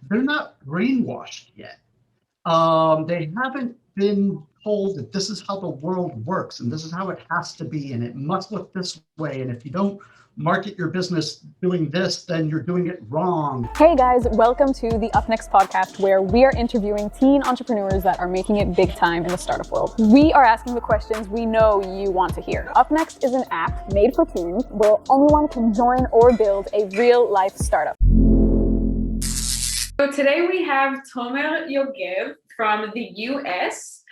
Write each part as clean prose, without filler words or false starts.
they're not brainwashed yet. They haven't been told that this is how the world works and this is how it has to be and it must look this way. And if you don't market your business doing this, then you're doing it wrong. Hey guys, welcome to the Up Next podcast, where we are interviewing teen entrepreneurs that are making it big time in the startup world. We are asking the questions we know you want to hear. Up Next is an app made for teens where anyone can join or build a real life startup. So today we have Tomer Yogev from the US.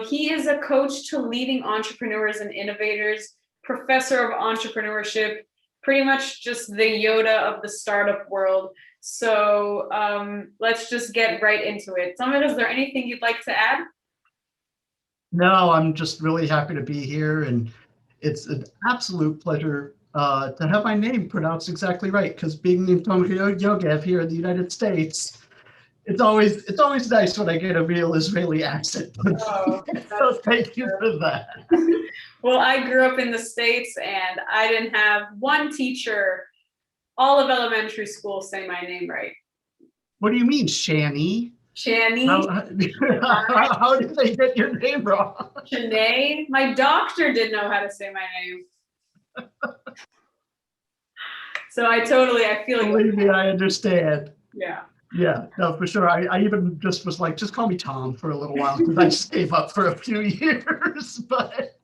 He is a coach to leading entrepreneurs and innovators, professor of entrepreneurship, pretty much just the Yoda of the startup world. So let's just get right into it. Tomer, is there anything you'd like to add? No, I'm just really happy to be here, and it's an absolute pleasure to have my name pronounced exactly right, because being named Tomer Yogev here in the United States, it's always nice when I get a real Israeli accent. Oh, So thank you for that. Well, I grew up in the States and I didn't have one teacher all of elementary school say my name right. What do you mean, Shani? Shani, How did they get your name wrong? Shanae. My doctor didn't know how to say my name. So I feel like. Believe me, I understand. Yeah. Yeah, no, for sure. I even just was like, just call me Tom for a little while, because I just gave up for a few years. But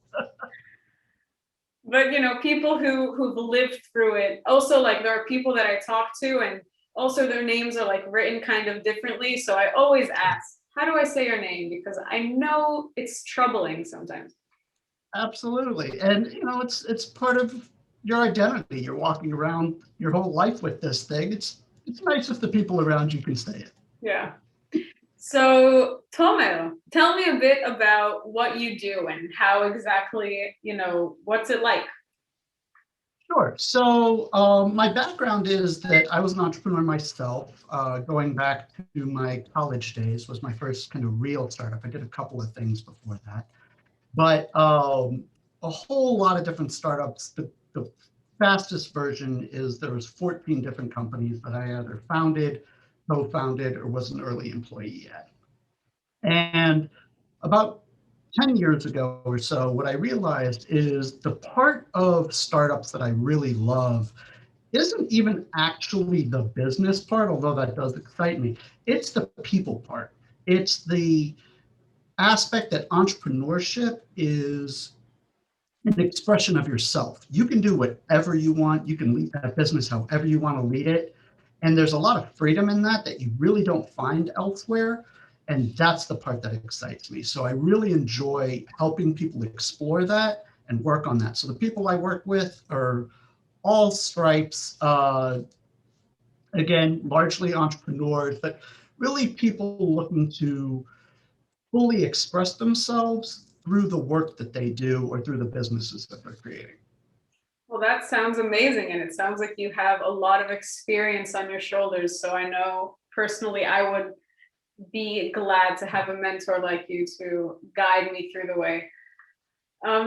you know, people who've lived through it. Also, like, there are people that I talk to, and also their names are like written kind of differently. So I always ask, how do I say your name? Because I know it's troubling sometimes. Absolutely. And it's part of your identity. You're walking around your whole life with this thing. It's nice if the people around you can say it. Yeah. So Tomer, tell me a bit about what you do and how exactly, what's it like? Sure. So my background is that I was an entrepreneur myself. Going back to my college days was my first kind of real startup. I did a couple of things before that, but a whole lot of different startups. The fastest version is there was 14 different companies that I either founded, co-founded, or was an early employee at. And about 10 years ago or so, what I realized is the part of startups that I really love isn't even actually the business part, although that does excite me. It's the people part. It's the aspect that entrepreneurship is an expression of yourself. You can do whatever you want. You can lead that business however you want to lead it. And there's a lot of freedom in that you really don't find elsewhere. And that's the part that excites me. So I really enjoy helping people explore that and work on that. So the people I work with are all stripes, again, largely entrepreneurs, but really people looking to fully express themselves through the work that they do or through the businesses that they're creating. Well, that sounds amazing. And it sounds like you have a lot of experience on your shoulders. So I know personally, I would be glad to have a mentor like you to guide me through the way.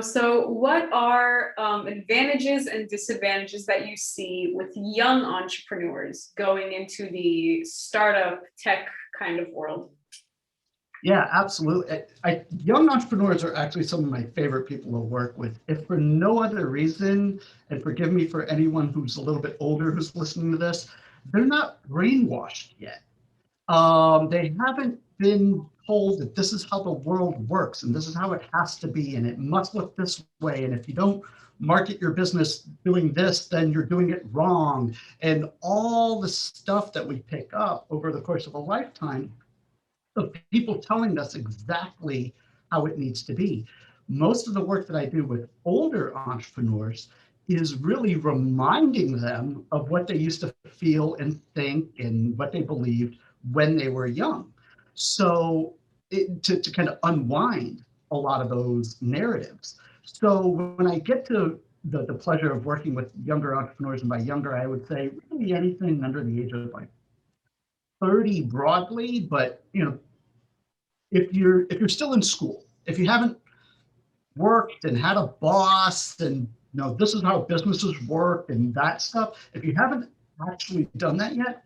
So what are advantages and disadvantages that you see with young entrepreneurs going into the startup tech kind of world? Yeah, absolutely. Young entrepreneurs are actually some of my favorite people to work with, if for no other reason, and forgive me for anyone who's a little bit older who's listening to this, they're not brainwashed yet. They haven't been told that this is how the world works and this is how it has to be and it must look this way. And if you don't market your business doing this, then you're doing it wrong. And all the stuff that we pick up over the course of a lifetime of people telling us exactly how it needs to be. Most of the work that I do with older entrepreneurs is really reminding them of what they used to feel and think and what they believed when they were young. So to kind of unwind a lot of those narratives. So when I get to the pleasure of working with younger entrepreneurs, and by younger, I would say really anything under the age of like 30 broadly, but if you're still in school, if you haven't worked and had a boss and this is how businesses work and that stuff, if you haven't actually done that yet,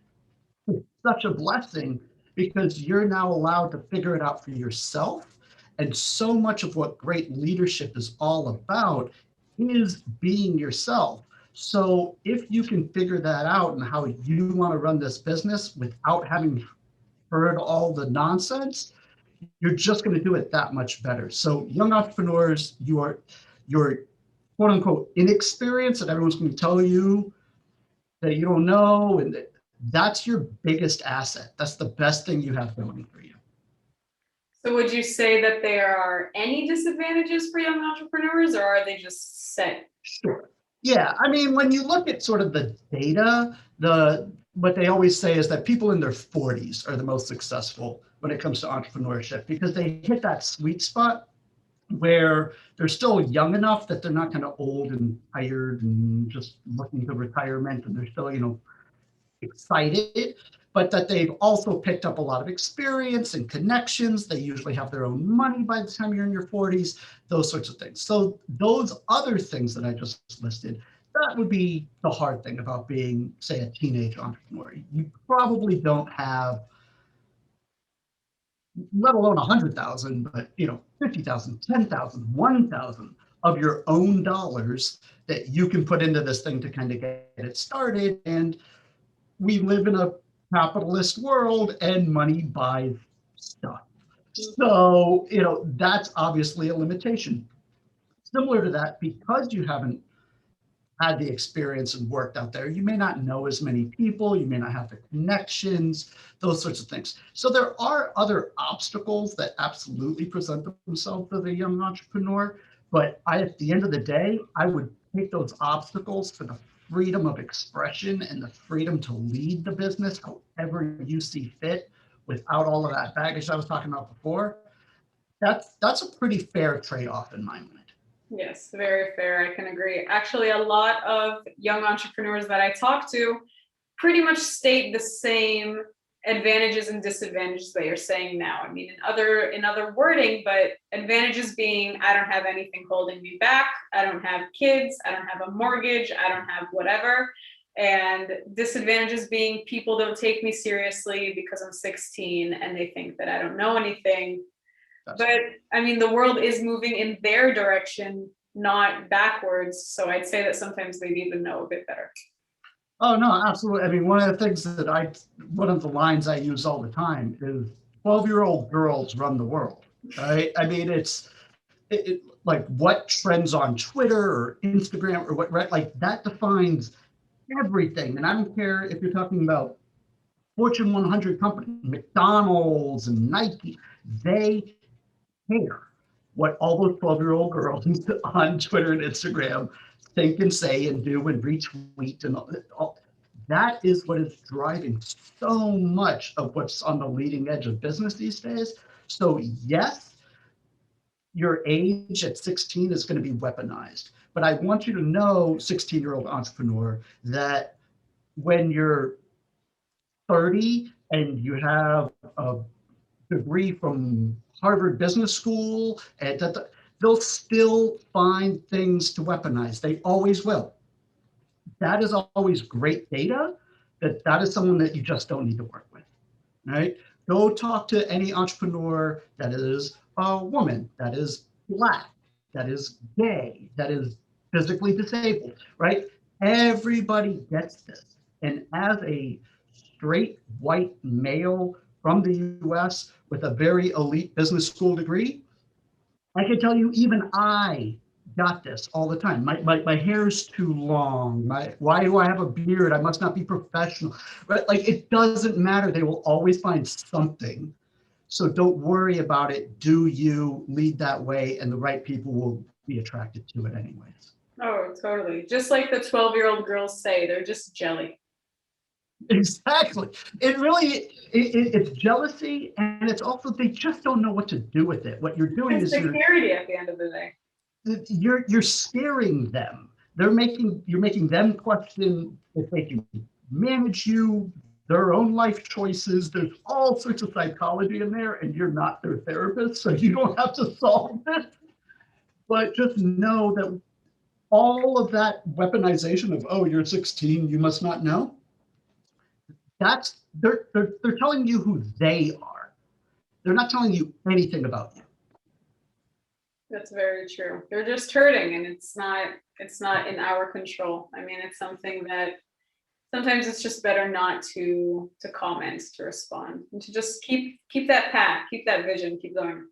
such a blessing because you're now allowed to figure it out for yourself. And so much of what great leadership is all about is being yourself. So if you can figure that out and how you want to run this business without having heard all the nonsense, you're just going to do it that much better. So young entrepreneurs, you're quote unquote inexperienced and everyone's going to tell you that you don't know, and that's your biggest asset. That's the best thing you have going for you. So would you say that there are any disadvantages for young entrepreneurs, or are they just set? Sure. Yeah, I mean, when you look at sort of the data, what they always say is that people in their 40s are the most successful when it comes to entrepreneurship because they hit that sweet spot where they're still young enough that they're not kind of old and tired and just looking to retirement, and they're still, excited, but that they've also picked up a lot of experience and connections. They usually have their own money by the time you're in your 40s, those sorts of things. So those other things that I just listed, that would be the hard thing about being, say, a teenage entrepreneur. You probably don't have, let alone 100,000, but 50,000, 10,000, 1,000 of your own dollars that you can put into this thing to kind of get it started. And we live in a capitalist world and money buys stuff. So, that's obviously a limitation. Similar to that, because you haven't had the experience and worked out there, you may not know as many people, you may not have the connections, those sorts of things. So there are other obstacles that absolutely present themselves to the young entrepreneur. But at the end of the day, I would take those obstacles for the freedom of expression and the freedom to lead the business however you see fit without all of that baggage I was talking about before. That's a pretty fair trade-off in my mind. Yes, very fair. I can agree. Actually, a lot of young entrepreneurs that I talk to pretty much state the same advantages and disadvantages that you're saying now. I mean, in other wording, but advantages being I don't have anything holding me back, I don't have kids, I don't have a mortgage, I don't have whatever. And disadvantages being people don't take me seriously because I'm 16 and they think that I don't know anything. That's But I mean, the world is moving in their direction, not backwards. So I'd say that sometimes they even know a bit better. Oh, no, absolutely. I mean, one of the lines I use all the time is 12-year-old girls run the world, right? I mean, like what trends on Twitter or Instagram or what, right? Like that defines everything. And I don't care if you're talking about Fortune 100 companies, McDonald's and Nike, they care what all those 12-year-old girls on Twitter and Instagram think and say and do and retweet and all. That is what is driving so much of what's on the leading edge of business these days. So yes, your age at 16 is going to be weaponized. But I want you to know, 16-year-old entrepreneur, that when you're 30 and you have a degree from Harvard Business School, and they'll still find things to weaponize. They always will. That is always great data. That is someone that you just don't need to work with, right? Go talk to any entrepreneur that is a woman, that is Black, that is gay, that is physically disabled, right? Everybody gets this. And as a straight white male from the US with a very elite business school degree, I can tell you, even I got this all the time. My hair's too long. Why do I have a beard? I must not be professional. Right? Like it doesn't matter. They will always find something. So don't worry about it. Do you lead that way, and the right people will be attracted to it anyways. Oh, totally. Just like the 12-year-old girls say, they're just jelly. Exactly. It really it's jealousy, and it's also they just don't know what to do with it. What you're doing It's is security at the end of the day. you're scaring them. You're making them question if they can manage you, their own life choices. There's all sorts of psychology in there, and you're not their therapist, so you don't have to solve it. But just know that all of that weaponization of, oh, you're 16, you must not know, that's they're telling you who they are. They're not telling you anything about you. That's very true. They're just hurting, and it's not in our control. I mean, it's something that sometimes it's just better not to comment, to respond, and to just keep that path, keep that vision, keep going.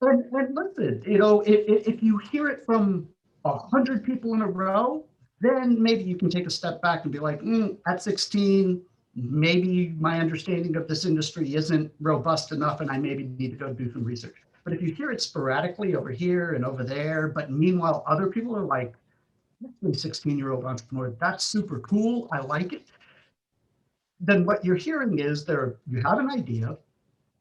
And listen, if you hear it from 100 people in a row, then maybe you can take a step back and be like, at 16, maybe my understanding of this industry isn't robust enough, and I maybe need to go do some research. But if you hear it sporadically over here and over there, but meanwhile other people are like, 16-year-old entrepreneur, that's super cool, I like it. Then what you're hearing is you have an idea.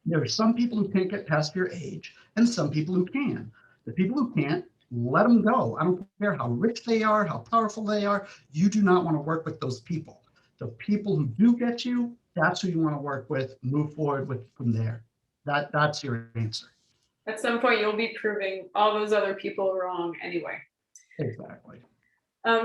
There are some people who can't get past your age and some people who can. The people who can't, let them go. I don't care how rich they are, how powerful they are. You do not want to work with those people. The people who do get you, that's who you want to work with, move forward with from there. That's your answer. At some point, you'll be proving all those other people wrong anyway. Exactly.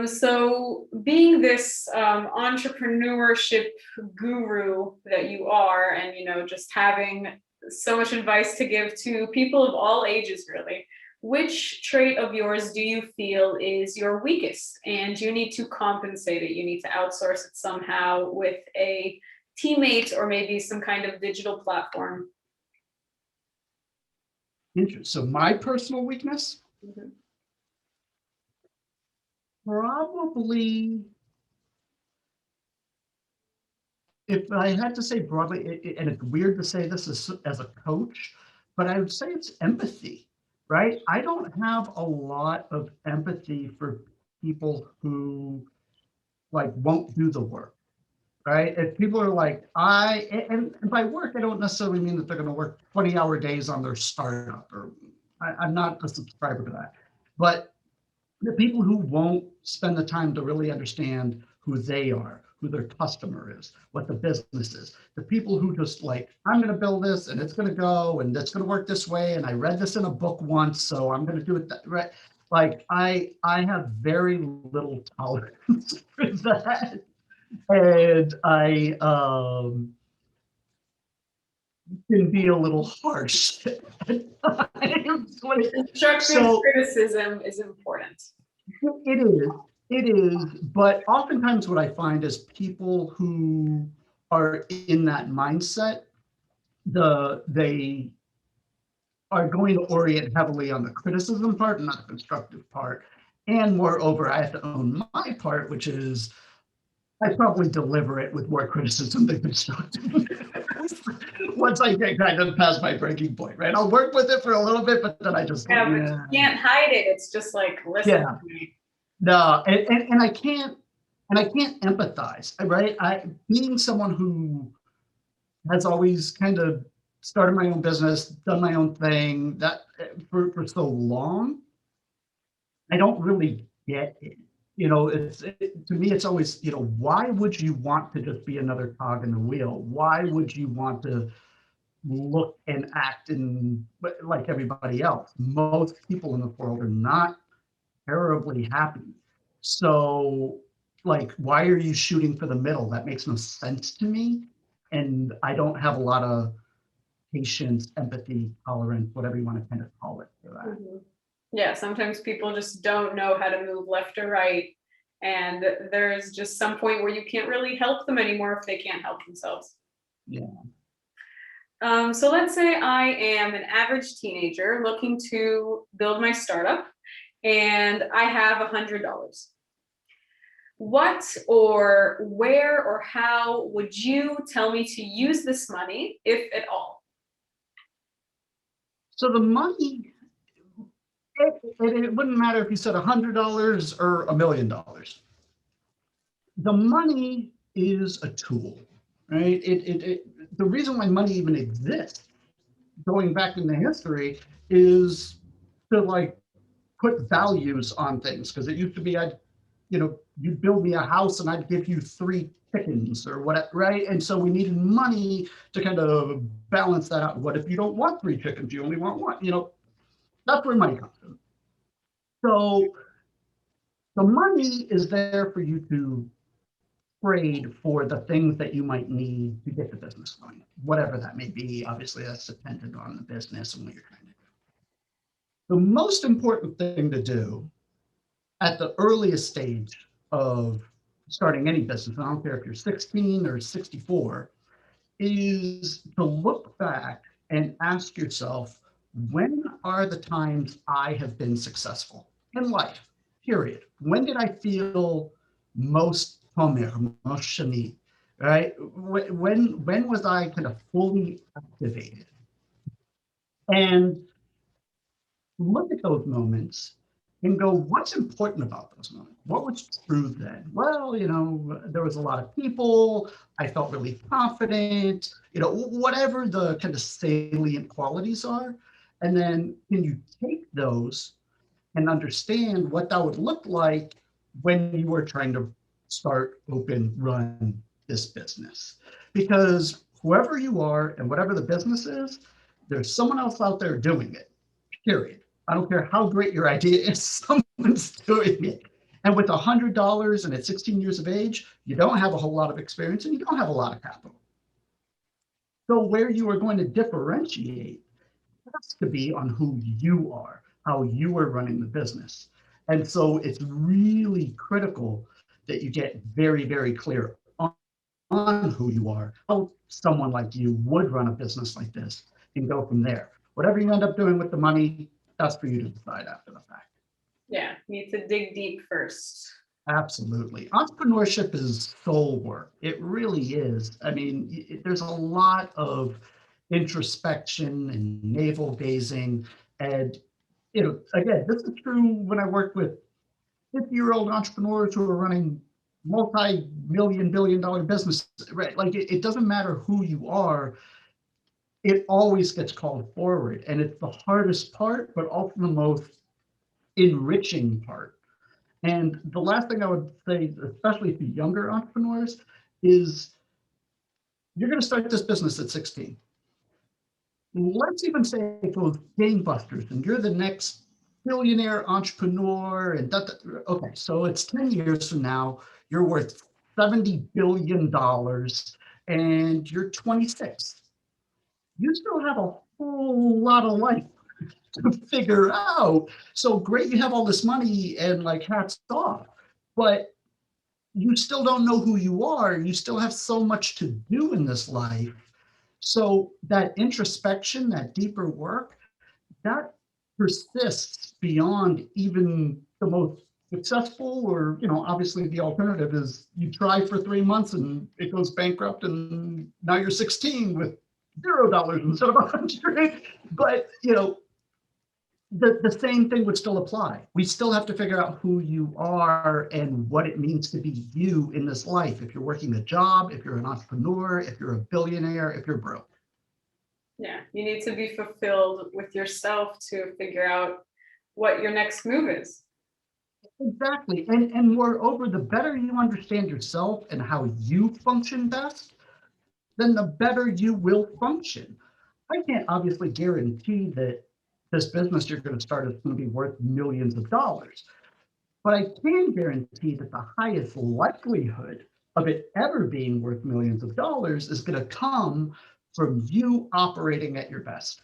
So being this entrepreneurship guru that you are, and just having so much advice to give to people of all ages, really, which trait of yours do you feel is your weakest, and you need to compensate it? You need to outsource it somehow with a teammate or maybe some kind of digital platform. Interesting. So my personal weakness, Mhm. probably, if I had to say broadly, and it's weird to say this as a coach, but I would say it's empathy, right? I don't have a lot of empathy for people who like won't do the work, right? If people are like, and by work, I don't necessarily mean that they're going to work 20-hour days on their startup, or I'm not a subscriber to that, but the people who won't spend the time to really understand who they are, who their customer is, what the business is, the people who just like, I'm going to build this and it's going to go and it's going to work this way. And I read this in a book once, so I'm going to do it that right. Like I have very little tolerance for that. And I can be a little harsh at times. Constructive So criticism is important. it is. It is. But oftentimes what I find is people who are in that mindset, they are going to orient heavily on the criticism part and not the constructive part. And moreover, I have to own my part, which is I probably deliver it with more criticism than constructive. Once I get kind of past my breaking point, right? I'll work with it for a little bit, but then I just Yeah, but you can't hide it. It's just like, listen yeah. to me. No, and I can't empathize, right? Being someone who has always kind of started my own business, done my own thing, that for so long, I don't really get it. To me, it's always, why would you want to just be another cog in the wheel? Why would you want to look and act like everybody else? Most people in the world are not terribly happy. So, like, why are you shooting for the middle? That makes no sense to me. And I don't have a lot of patience, empathy, tolerance, whatever you want to kind of call it for that. Mhm. Yeah, sometimes people just don't know how to move left or right. And there's just some point where you can't really help them anymore if they can't help themselves. Yeah. So let's say I am an average teenager looking to build my startup and I have $100. What or where or how would you tell me to use this money, if at all? So the money, it wouldn't matter if you said $100 or $1,000,000. The money is a tool, right? The reason why money even exists, going back in the history, is to like put values on things. Because it used to be, you'd build me a house and I'd give you 3 chickens or whatever, right? And so we needed money to kind of balance that out. What if you don't want 3 chickens? You only want one? That's where money comes from. So the money is there for you to trade for the things that you might need to get the business going, whatever that may be. Obviously, that's dependent on the business and what you're trying to do. The most important thing to do at the earliest stage of starting any business, I don't care if you're 16 or 64, is to look back and ask yourself, when are the times I have been successful in life, period? When did I feel most Tomer, most Shani, right? When was I kind of fully activated? And look at those moments and go, what's important about those moments? What was true then? Well, there was a lot of people. I felt really confident, whatever the kind of salient qualities are. And then can you take those and understand what that would look like when you were trying to start, open, run this business? Because whoever you are and whatever the business is, there's someone else out there doing it, period. I don't care how great your idea is, someone's doing it. And with $100 and at 16 years of age, you don't have a whole lot of experience and you don't have a lot of capital. So where you are going to differentiate has to be on who you are, how you are running the business. And so it's really critical that you get very, very clear on who you are, how someone like you would run a business like this, and go from there. Whatever you end up doing with the money, that's for you to decide after the fact. Yeah, need to dig deep first. Absolutely. Entrepreneurship is soul work. It really is. I mean, there's a lot of introspection and navel gazing. And, again, this is true when I work with 50-year-old entrepreneurs who are running multi-million, billion-dollar businesses, right? Like it doesn't matter who you are, it always gets called forward. And it's the hardest part, but also the most enriching part. And the last thing I would say, especially to younger entrepreneurs, is you're going to start this business at 16. Let's even say it goes gangbusters and you're the next billionaire entrepreneur. And okay, so it's 10 years from now, you're worth $70 billion and you're 26. You still have a whole lot of life to figure out. So great, you have all this money and like hats off, but you still don't know who you are. You still have so much to do in this life. So that introspection, that deeper work, that persists beyond even the most successful, or, obviously the alternative is you try for 3 months and it goes bankrupt and now you're 16 with $0 instead of 100. But, the same thing would still apply. We still have to figure out who you are and what it means to be you in this life. If you're working a job, if you're an entrepreneur, if you're a billionaire, if you're broke. Yeah, you need to be fulfilled with yourself to figure out what your next move is. Exactly. And moreover, the better you understand yourself and how you function best, then the better you will function. I can't obviously guarantee that this business you're going to start is going to be worth millions of dollars. But I can guarantee that the highest likelihood of it ever being worth millions of dollars is going to come from you operating at your best.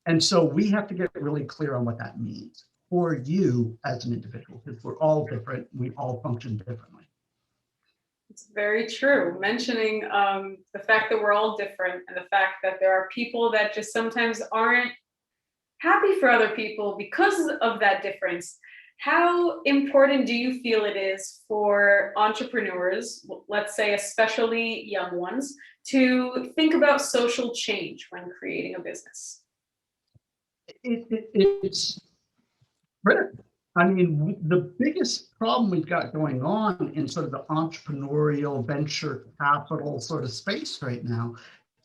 And so we have to get really clear on what that means for you as an individual, because we're all different. We all function differently. It's very true. Mentioning the fact that we're all different and the fact that there are people that just sometimes aren't happy for other people because of that difference. How important do you feel it is for entrepreneurs, let's say especially young ones, to think about social change when creating a business? It's critical. I mean, the biggest problem we've got going on in sort of the entrepreneurial venture capital sort of space right now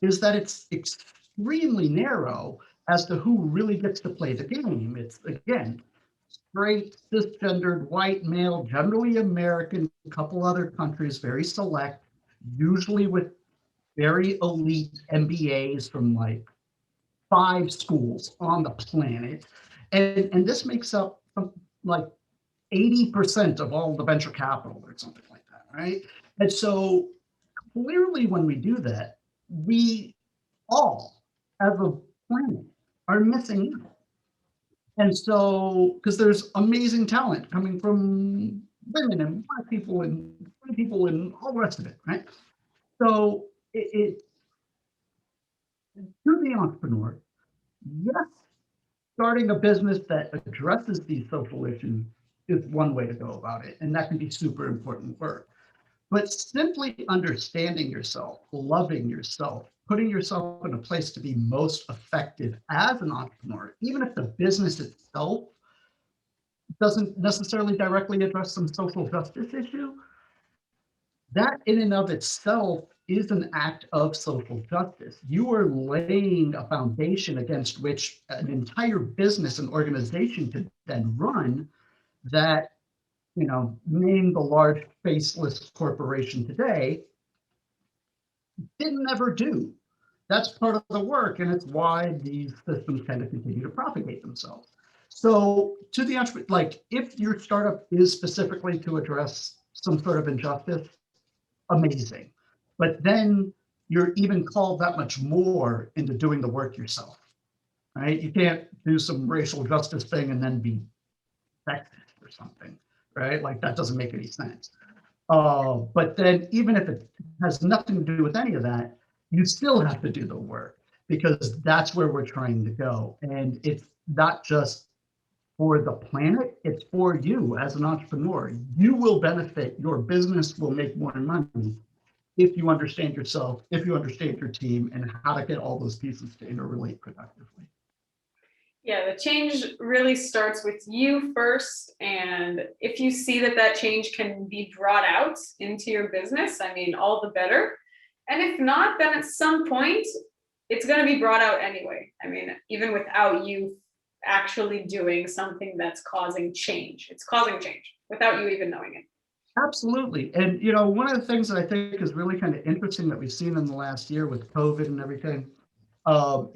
is that it's extremely narrow as to who really gets to play the game. It's, again, straight, cisgendered, white male, generally American, a couple other countries, very select, usually with very elite MBAs from like 5 schools on the planet. And this makes up like 80% of all the venture capital or something like that, right? And so clearly when we do that, we all as a planet are missing out. And so, because there's amazing talent coming from women and black people and white people and all the rest of it, right? So it to the entrepreneur, yes, starting a business that addresses these social issues is one way to go about it, and that can be super important work. But simply understanding yourself, loving yourself, putting yourself in a place to be most effective as an entrepreneur, even if the business itself doesn't necessarily directly address some social justice issue, that in and of itself is an act of social justice. You are laying a foundation against which an entire business and organization could then run that, name the large faceless corporation today, didn't ever do. That's part of the work, and it's why these systems tend to continue to propagate themselves. So, to the entrepreneur, like if your startup is specifically to address some sort of injustice, amazing. But then you're even called that much more into doing the work yourself, right? You can't do some racial justice thing and then be sexist or something, right? Like that doesn't make any sense. But then even if it has nothing to do with any of that, you still have to do the work because that's where we're trying to go. And it's not just for the planet, it's for you as an entrepreneur. You will benefit, your business will make more money if you understand yourself, if you understand your team, and how to get all those pieces to interrelate productively. Yeah, the change really starts with you first. And if you see that that change can be brought out into your business, I mean, all the better. And if not, then at some point, it's going to be brought out anyway. I mean, even without you actually doing something that's causing change, it's causing change without you even knowing it. Absolutely. And one of the things that I think is really kind of interesting that we've seen in the last year with COVID and everything,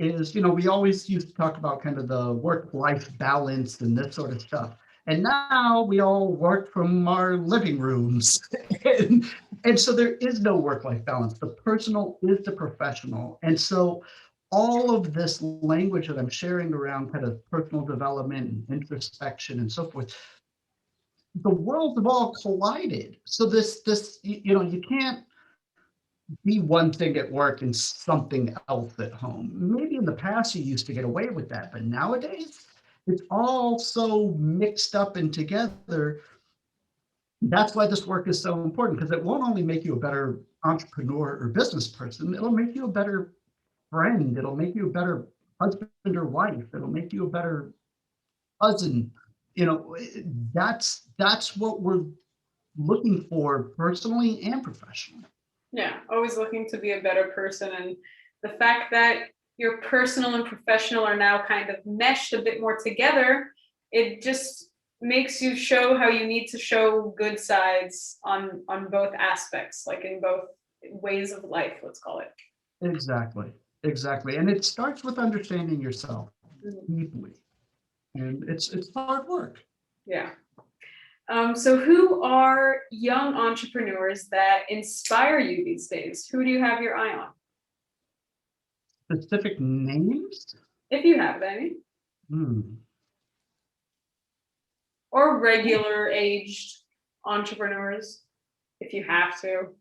is, we always used to talk about kind of the work-life balance and this sort of stuff. And now we all work from our living rooms. and, and so there is no work-life balance. The personal is the professional. And so all of this language that I'm sharing around kind of personal development and introspection and so forth, the worlds have all collided. So you can't be one thing at work and something else at home. Maybe in the past you used to get away with that, but nowadays it's all so mixed up and together. That's why this work is so important because it won't only make you a better entrepreneur or business person, it'll make you a better friend, it'll make you a better husband or wife, it'll make you a better cousin. You know, that's what we're looking for personally and professionally. Yeah, always looking to be a better person. And the fact that your personal and professional are now kind of meshed a bit more together, it just makes you show how you need to show good sides on both aspects, like in both ways of life, let's call it. Exactly. Exactly. And it starts with understanding yourself Mhm. deeply. And it's hard work. Yeah. So who are young entrepreneurs that inspire you these days? Who do you have your eye on? Specific names? If you have any, Hmm. or regular aged entrepreneurs, if you have to.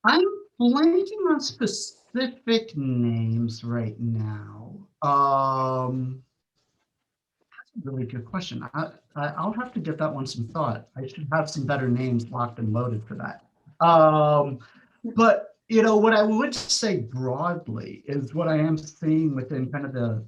I'm blanking on specific names right now. Really good question. I'll have to give that one some thought. I should have some better names locked and loaded for that. But what I would say broadly is what I am seeing within kind of the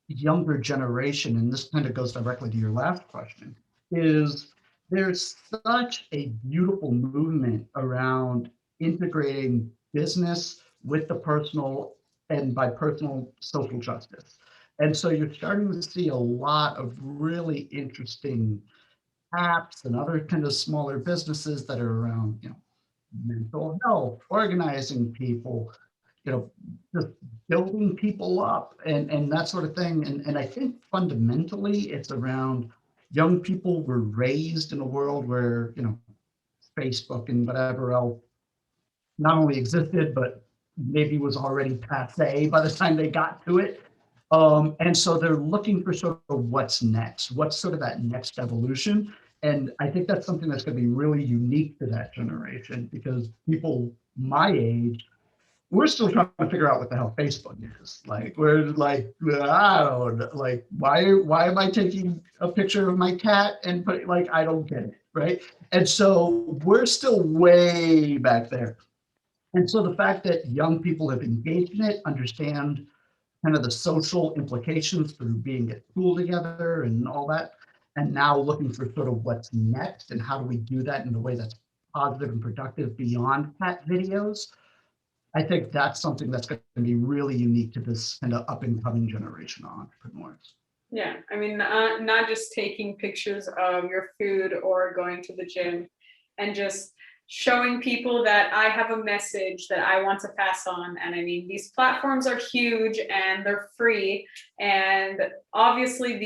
younger generation, and this kind of goes directly to your last question, is there's such a beautiful movement around integrating business with the personal, and by personal, social justice. And so you're starting to see a lot of really interesting apps and other kind of smaller businesses that are around, mental health, organizing people, you know, just building people up and that sort of thing. And I think fundamentally it's around young people were raised in a world where, Facebook and whatever else not only existed, but maybe was already passe by the time they got to it. And so they're looking for sort of what's next, what's sort of that next evolution. And I think that's something that's going to be really unique to that generation because people my age, we're still trying to figure out what the hell Facebook is. Like, we're like, I don't know, like, why am I taking a picture of my cat and put like, I don't get it, right? And so we're still way back there. And so the fact that young people have engaged in it, understand kind of the social implications through being at school together and all that, and now looking for sort of what's next and how do we do that in a way that's positive and productive beyond cat videos. I think that's something that's going to be really unique to this kind of up and coming generation of entrepreneurs. Yeah, I mean, not just taking pictures of your food or going to the gym and just showing people that I have a message that I want to pass on. And I mean, these platforms are huge and they're free. And obviously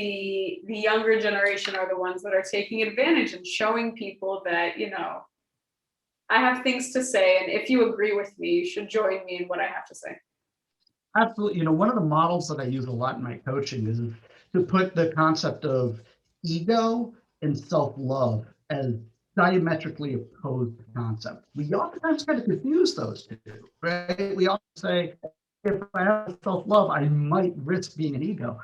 the younger generation are the ones that are taking advantage and showing people that, you know, I have things to say. And if you agree with me, you should join me in what I have to say. Absolutely. You know, one of the models that I use a lot in my coaching is to put the concept of ego and self-love as diametrically opposed concepts. We oftentimes kind of confuse those two, right? We often say, if I have self-love, I might risk being an ego.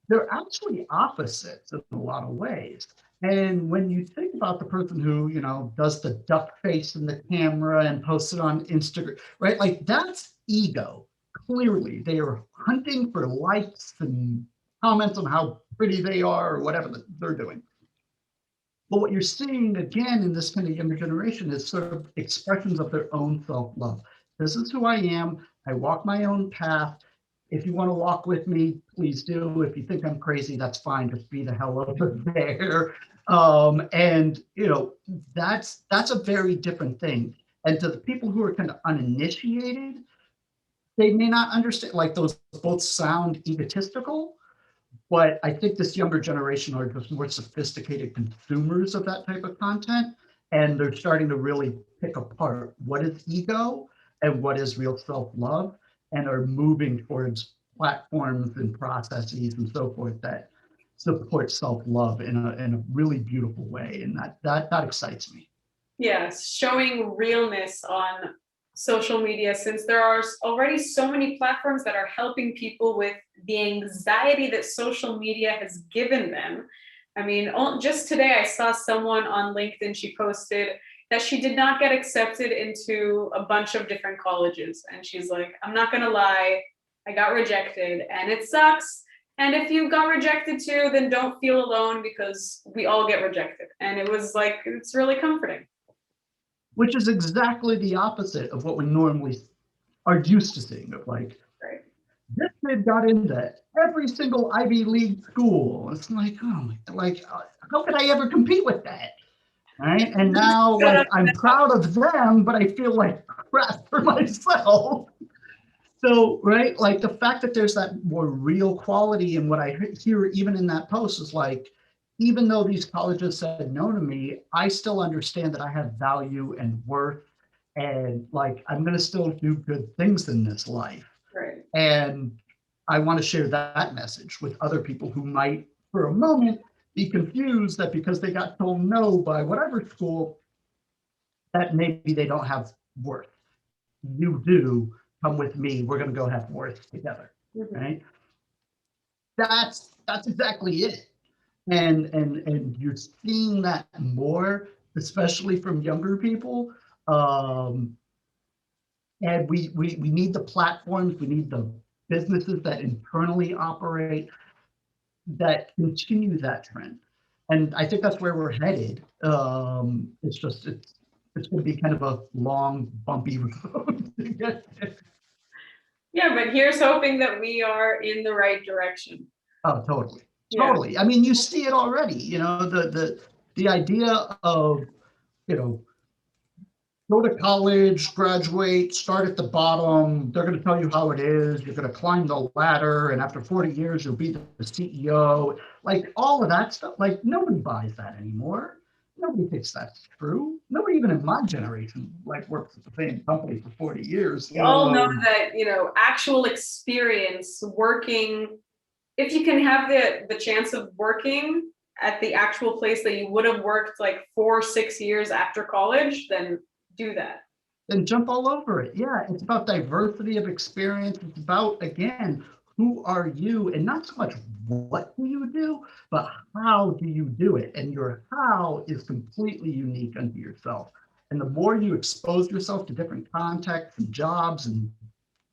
They're actually opposites in a lot of ways. And when you think about the person who, you know, does the duck face in the camera and posts it on Instagram, right? Like that's ego. Clearly, they are hunting for likes and comments on how pretty they are or whatever they're doing. But what you're seeing again in this kind of younger generation is sort of expressions of their own self-love. This is who I am. I walk my own path. If you want to walk with me, please do. If you think I'm crazy, that's fine. Just be the hell over there. And you know, that's a very different thing. And to the people who are kind of uninitiated, they may not understand. Like those both sound egotistical, but I think this younger generation are just more sophisticated consumers of that type of content. And they're starting to really pick apart what is ego and what is real self-love, and are moving towards platforms and processes and so forth that support self-love in a really beautiful way. And that excites me. Yes, showing realness on social media, since there are already so many platforms that are helping people with the anxiety that social media has given them. I mean, just today I saw someone on LinkedIn, she posted that she did not get accepted into a bunch of different colleges. And she's like, I'm not gonna lie, I got rejected and it sucks. And if you got rejected too, then don't feel alone because we all get rejected. And it was like, it's really comforting. Which is exactly the opposite of what we normally are used to seeing. Of like, Right. this kid got into every single Ivy League school. It's like, oh my, like, how could I ever compete with that? Right. And now, like, I'm proud of them, but I feel like crap for myself. So, right, like the fact that there's that more real quality in what I hear, even in that post, is like, even though these colleges said no to me, I still understand that I have value and worth, and like I'm going to still do good things in this life. Right. And I want to share that message with other people who might, for a moment, be confused that because they got told no by whatever school, that maybe they don't have worth. You do. Come with me. We're going to go have worth together. Mhm. Right. That's exactly it. And you're seeing that more, especially from younger people. And we need the platforms, we need the businesses that internally operate that continue that trend. And I think that's where we're headed. It's just it's going to be kind of a long, bumpy road to get there. Yeah, but here's hoping that we are in the right direction. Oh, totally. Yeah. Totally. I mean, you see it already, you know, the idea of, you know, go to college, graduate, start at the bottom. They're going to tell you how it is. You're going to climb the ladder, and after 40 years, you'll be the CEO. Like all of that stuff. Like nobody buys that anymore. Nobody thinks that's true. Nobody even in my generation like works at the same company for 40 years, We let all know alone. that, actual experience working, if you can have the chance of working at the actual place that you would have worked like 4 6 years after college, then do that. Then jump all over it. Yeah, it's about diversity of experience. It's about, again, who are you? And not so much what do you do, but how do you do it? And your how is completely unique unto yourself. And the more you expose yourself to different contexts and jobs and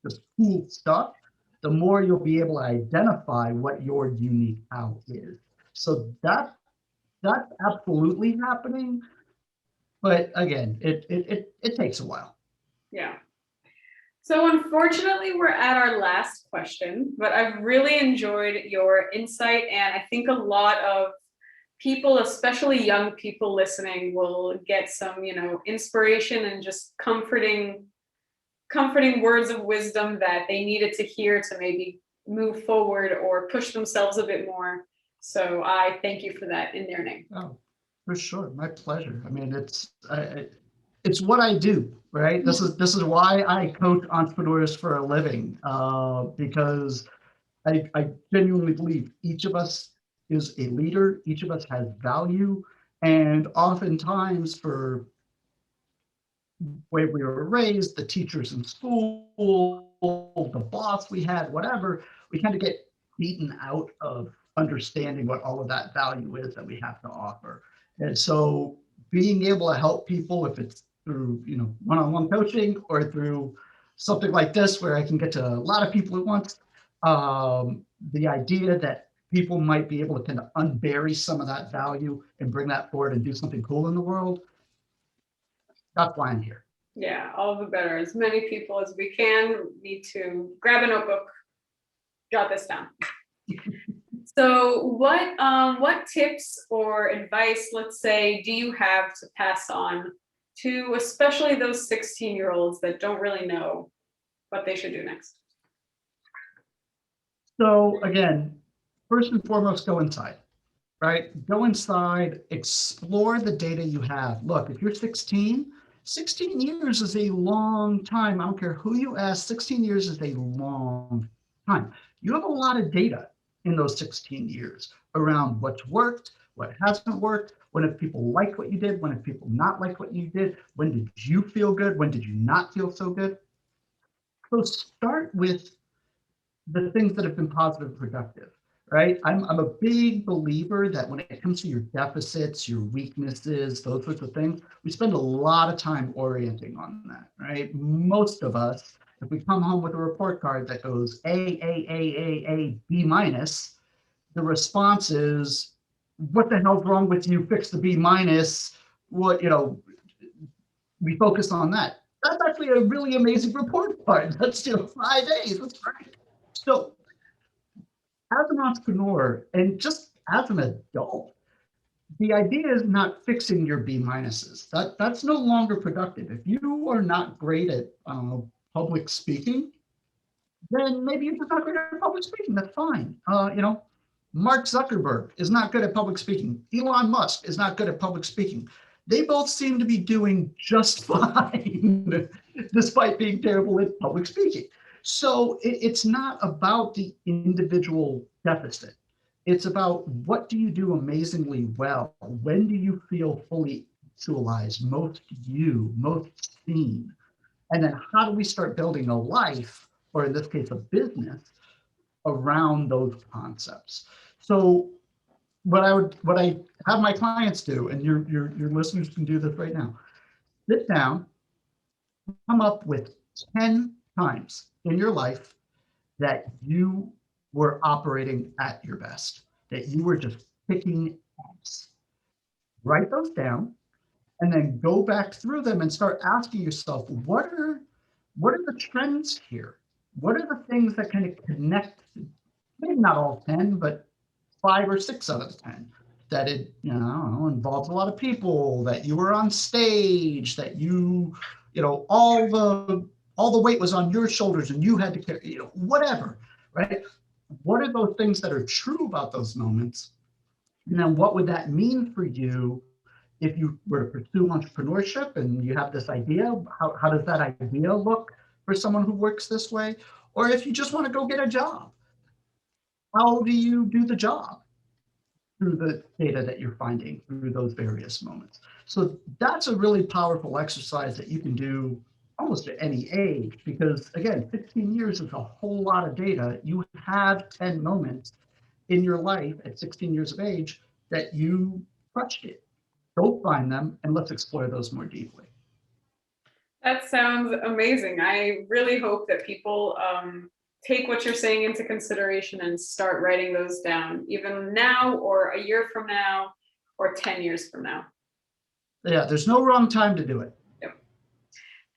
just cool stuff, the more you'll be able to identify what your unique how is. So that's absolutely happening. But again, it takes a while. Yeah. So unfortunately, we're at our last question, but I've really enjoyed your insight, and I think a lot of people, especially young people listening, will get some, inspiration and just comforting words of wisdom that they needed to hear to maybe move forward or push themselves a bit more. So I thank you for that in their name. Oh, for sure, my pleasure. I mean, it's what I do, right? This is why I coach entrepreneurs for a living, because I genuinely believe each of us is a leader. Each of us has value, and oftentimes for way we were raised, the teachers in school, the boss we had, whatever, we kind of get beaten out of understanding what all of that value is that we have to offer. And so being able to help people, if it's through, one-on-one coaching or through something like this where I can get to a lot of people at once, the idea that people might be able to kind of unbury some of that value and bring that forward and do something cool in the world, that's why I'm here. Yeah, all the better. As many people as we can need to grab a notebook, jot this down. So what tips or advice, let's say, do you have to pass on to especially those 16-year-olds that don't really know what they should do next? So again, first and foremost, go inside, right? Go inside, explore the data you have. Look, if you're 16, 16 years is a long time. I don't care who you ask, 16 years is a long time. You have a lot of data in those 16 years around what's worked, what hasn't worked, when have people liked what you did, when have people not liked what you did, when did you feel good, when did you not feel so good? So start with the things that have been positive and productive, right? I'm a big believer that when it comes to your deficits, your weaknesses, those sorts of things, we spend a lot of time orienting on that, right? Most of us, if we come home with a report card that goes A, B minus, the response is, what the hell's wrong with you? Fix the B minus. What, we focus on that. That's actually a really amazing report card. That's 5 A's. That's great. So as an entrepreneur and just as an adult, the idea is not fixing your B minuses. That's no longer productive. If you are not great at public speaking, then maybe you're just not great at public speaking. That's fine. Mark Zuckerberg is not good at public speaking. Elon Musk is not good at public speaking. They both seem to be doing just fine, despite being terrible at public speaking. So it's not about the individual deficit. It's about what do you do amazingly well? When do you feel fully actualized, most you, most seen? And then how do we start building a life, or in this case, a business, around those concepts? So what I have my clients do, and your listeners can do this right now, sit down, come up with 10 times in your life that you were operating at your best, that you were just kicking ass. Write those down and then go back through them and start asking yourself, what are the trends here? What are the things that kind of connect, maybe not all 10, but 5 or 6 out of the 10, that it, involves a lot of people, that you were on stage, that all the weight was on your shoulders and you had to carry, whatever, right? What are those things that are true about those moments? And then what would that mean for you if you were to pursue entrepreneurship and you have this idea, how does that idea look for someone who works this way? Or if you just want to go get a job, how do you do the job through the data that you're finding through those various moments? So that's a really powerful exercise that you can do almost at any age, because again, 16 years is a whole lot of data. You have 10 moments in your life at 16 years of age that you crushed it. Go find them and let's explore those more deeply. That sounds amazing. I really hope that people take what you're saying into consideration and start writing those down, even now or a year from now or 10 years from now. Yeah, there's no wrong time to do it. Yep.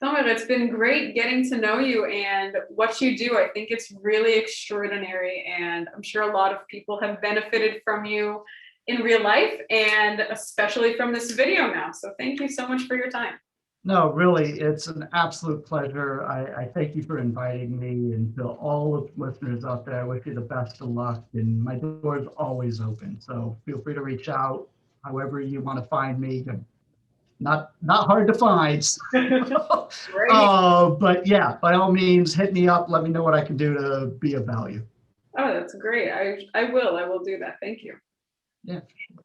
Tomer, it's been great getting to know you and what you do. I think it's really extraordinary, and I'm sure a lot of people have benefited from you in real life and especially from this video now. So thank you so much for your time. No, really, it's an absolute pleasure. I thank you for inviting me, and to all of the listeners out there, I wish you the best of luck, and my door is always open. So feel free to reach out however you want to find me. I'm not hard to find. But yeah, by all means, hit me up. Let me know what I can do to be of value. Oh, that's great. I will do that. Thank you. Yeah, for sure.